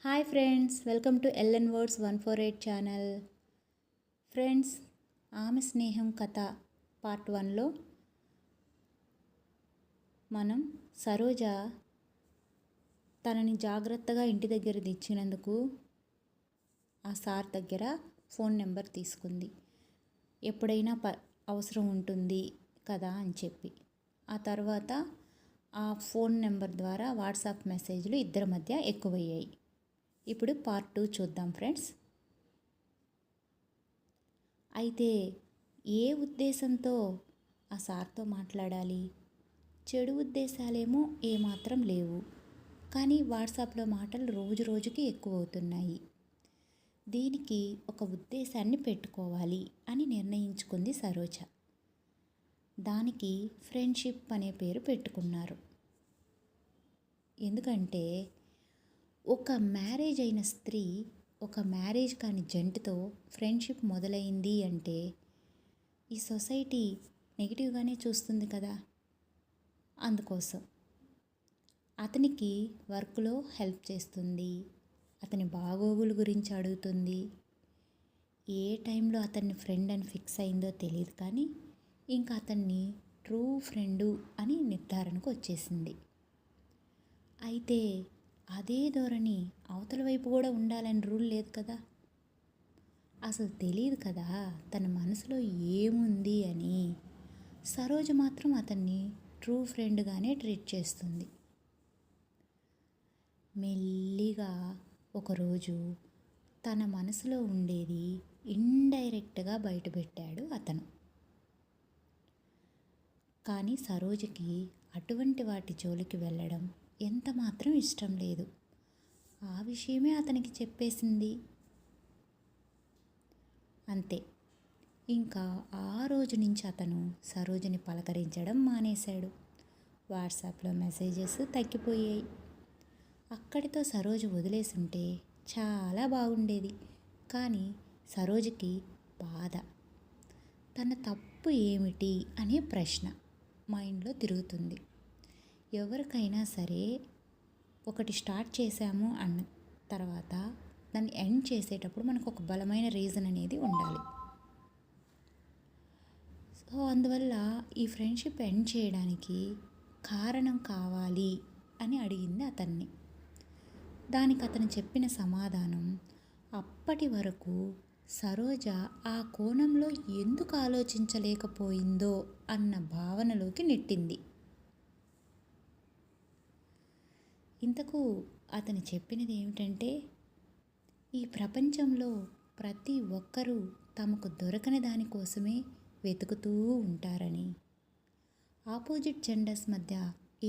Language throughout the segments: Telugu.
Hi friends, welcome to LN words 148 channel. Friends, ఆమె స్నేహం కథ పార్ట్ 1లో మనం సరోజ తనని జాగ్రత్తగా ఇంటి దగ్గర తెచ్చినందుకు ఆ సార్ దగ్గర ఫోన్ నెంబర్ తీసుకుంది. ఎప్పుడైనా అవసరం ఉంటుంది కదా అని చెప్పి ఆ తర్వాత ఆ ఫోన్ నెంబర్ ద్వారా వాట్సాప్ మెసేజ్లు ఇద్దరి మధ్య ఎక్కువయ్యాయి. ఇప్పుడు పార్ట్ 2 చూద్దాం ఫ్రెండ్స్. అయితే ఏ ఉద్దేశంతో ఆ సార్తో మాట్లాడాలి? చెడు ఉద్దేశాలేమో ఏమాత్రం లేవు, కానీ వాట్సాప్లో మాటలు రోజు రోజుకి ఎక్కువ అవుతున్నాయి. దీనికి ఒక ఉద్దేశాన్ని పెట్టుకోవాలి అని నిర్ణయించుకుంది సరోజ. దానికి ఫ్రెండ్షిప్ అనే పేరు పెట్టుకున్నారు. ఎందుకంటే ఒక మ్యారేజ్ అయిన స్త్రీ ఒక మ్యారేజ్ కాని జంటతో ఫ్రెండ్షిప్ మొదలైంది అంటే ఈ సొసైటీ నెగిటివ్గానే చూస్తుంది కదా. అందుకోసం అతనికి వర్క్లో హెల్ప్ చేస్తుంది, అతని బాగోగుల గురించి అడుగుతుంది. ఏ టైంలో అతన్ని ఫ్రెండ్ అని ఫిక్స్ అయిందో తెలియదు, కానీ ఇంకా అతన్ని ట్రూ ఫ్రెండు అని నిర్ధారణకు వచ్చేసింది. అయితే అదే ధోరణి అవతల వైపు కూడా ఉండాలని రూల్ లేదు కదా. అసలు తెలియదు కదా తన మనసులో ఏముంది అని. సరోజ మాత్రం అతన్ని ట్రూ ఫ్రెండ్గానే ట్రీట్ చేస్తుంది. మెల్లిగా ఒకరోజు తన మనసులో ఉండేది ఇండైరెక్ట్గా బయటపెట్టాడు అతను. కానీ సరోజకి అటువంటి వాటి జోలికి వెళ్ళడం ఎంత మాత్రం ఇష్టం లేదు. ఆ విషయమే అతనికి చెప్పేసింది. అంతే, ఇంకా ఆ రోజు నుంచి అతను సరోజని పలకరించడం మానేశాడు. వాట్సాప్లో మెసేజెస్ తగ్గిపోయాయి. అక్కడితో సరోజ వదిలేసుంటే చాలా బాగుండేది. కానీ సరోజకి బాధ, తన తప్పు ఏమిటి అనే ప్రశ్న మైండ్లో తిరుగుతుంది. ఎవరికైనా సరే ఒకటి స్టార్ట్ చేశాము అన్న తర్వాత దాన్ని ఎండ్ చేసేటప్పుడు మనకు ఒక బలమైన రీజన్ అనేది ఉండాలి. సో అందువల్ల ఈ ఫ్రెండ్షిప్ ఎండ్ చేయడానికి కారణం కావాలి అని అడిగింది అతన్ని. దానికి అతను చెప్పిన సమాధానం అప్పటి వరకు సరోజ ఆ కోణంలో ఎందుకు ఆలోచించలేకపోయిందో అన్న భావనలోకి నెట్టింది. ఇంతకు అతను చెప్పినది ఏమిటంటే, ఈ ప్రపంచంలో ప్రతి ఒక్కరూ తమకు దొరకని దానికోసమే వెతుకుతూ ఉంటారని, ఆపోజిట్ జెండర్స్ మధ్య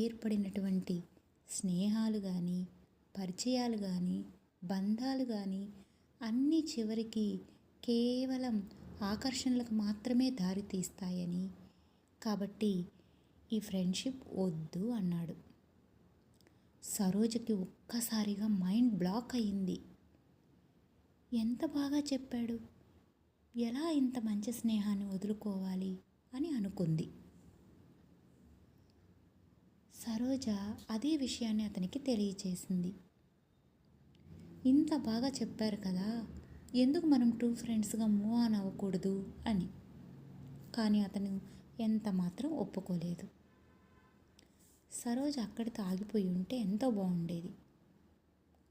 ఏర్పడినటువంటి స్నేహాలు కానీ, పరిచయాలు కానీ, బంధాలు కానీ అన్నీ చివరికి కేవలం ఆకర్షణలకు మాత్రమే దారి తీస్తాయని, కాబట్టి ఈ ఫ్రెండ్షిప్ వద్దు అన్నాడు. సరోజకి ఒక్కసారిగా మైండ్ బ్లాక్ అయ్యింది. ఎంత బాగా చెప్పాడు, ఎలా ఇంత మంచి స్నేహాన్ని వదులుకోవాలి అని అనుకుంది. సరోజ అదే విషయాన్ని అతనికి తెలియచేసింది. ఇంత బాగా చెప్పారు కదా, ఎందుకు మనం ట్రూ ఫ్రెండ్స్గా మూవ్ ఆన్ అవ్వకూడదు అని. కానీ అతను ఎంత మాత్రం ఒప్పుకోలేదు. సరోజ అక్కడితో ఆగిపోయి ఉంటే ఎంతో బాగుండేది.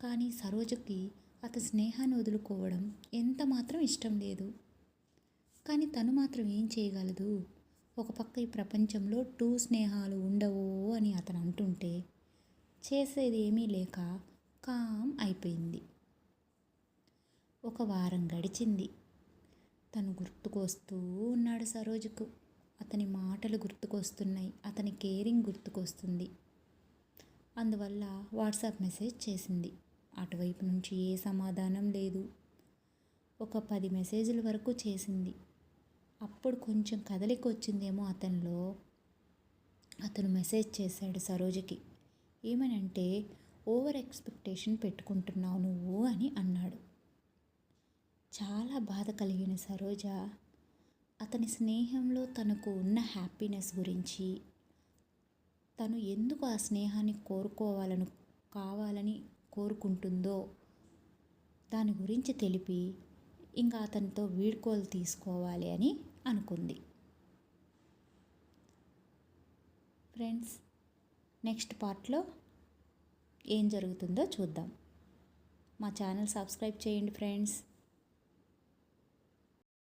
కానీ సరోజకి అతని స్నేహాన్ని వదులుకోవడం ఎంత మాత్రం ఇష్టం లేదు. కానీ తను మాత్రం ఏం చేయగలదు? ఒక పక్క ఈ ప్రపంచంలో టూ స్నేహాలు ఉండవు అని అతను అంటుంటే చేసేది ఏమీ లేక కామ్ అయిపోయింది. ఒక వారం గడిచింది. తను గుర్తుకొస్తూ ఉన్నాడు సరోజకు. అతని మాటలు గుర్తుకొస్తున్నాయి, అతని కేరింగ్ గుర్తుకొస్తుంది. అందువల్ల వాట్సాప్ మెసేజ్ చేసింది. అటువైపు నుంచి ఏ సమాధానం లేదు. ఒక 10 మెసేజ్ల వరకు చేసింది. అప్పుడు కొంచెం కదలిక వచ్చిందేమో అతనిలో. అతను మెసేజ్ చేశాడు సరోజకి. ఏమనంటే, ఓవర్ ఎక్స్పెక్టేషన్ పెట్టుకుంటున్నావు నువ్వు అని అన్నాడు. చాలా బాధ కలిగిన సరోజ అతని స్నేహంలో తనకు ఉన్న హ్యాపీనెస్ గురించి, తను ఎందుకు ఆ స్నేహాన్ని కావాలని కోరుకుంటుందో దాని గురించి తెలిపి ఇంకా అతనితో వీడ్కోలు తీసుకోవాలి అని అనుకుంది. ఫ్రెండ్స్, నెక్స్ట్ పార్ట్లో ఏం జరుగుతుందో చూద్దాం. మా ఛానల్ సబ్స్క్రైబ్ చేయండి ఫ్రెండ్స్.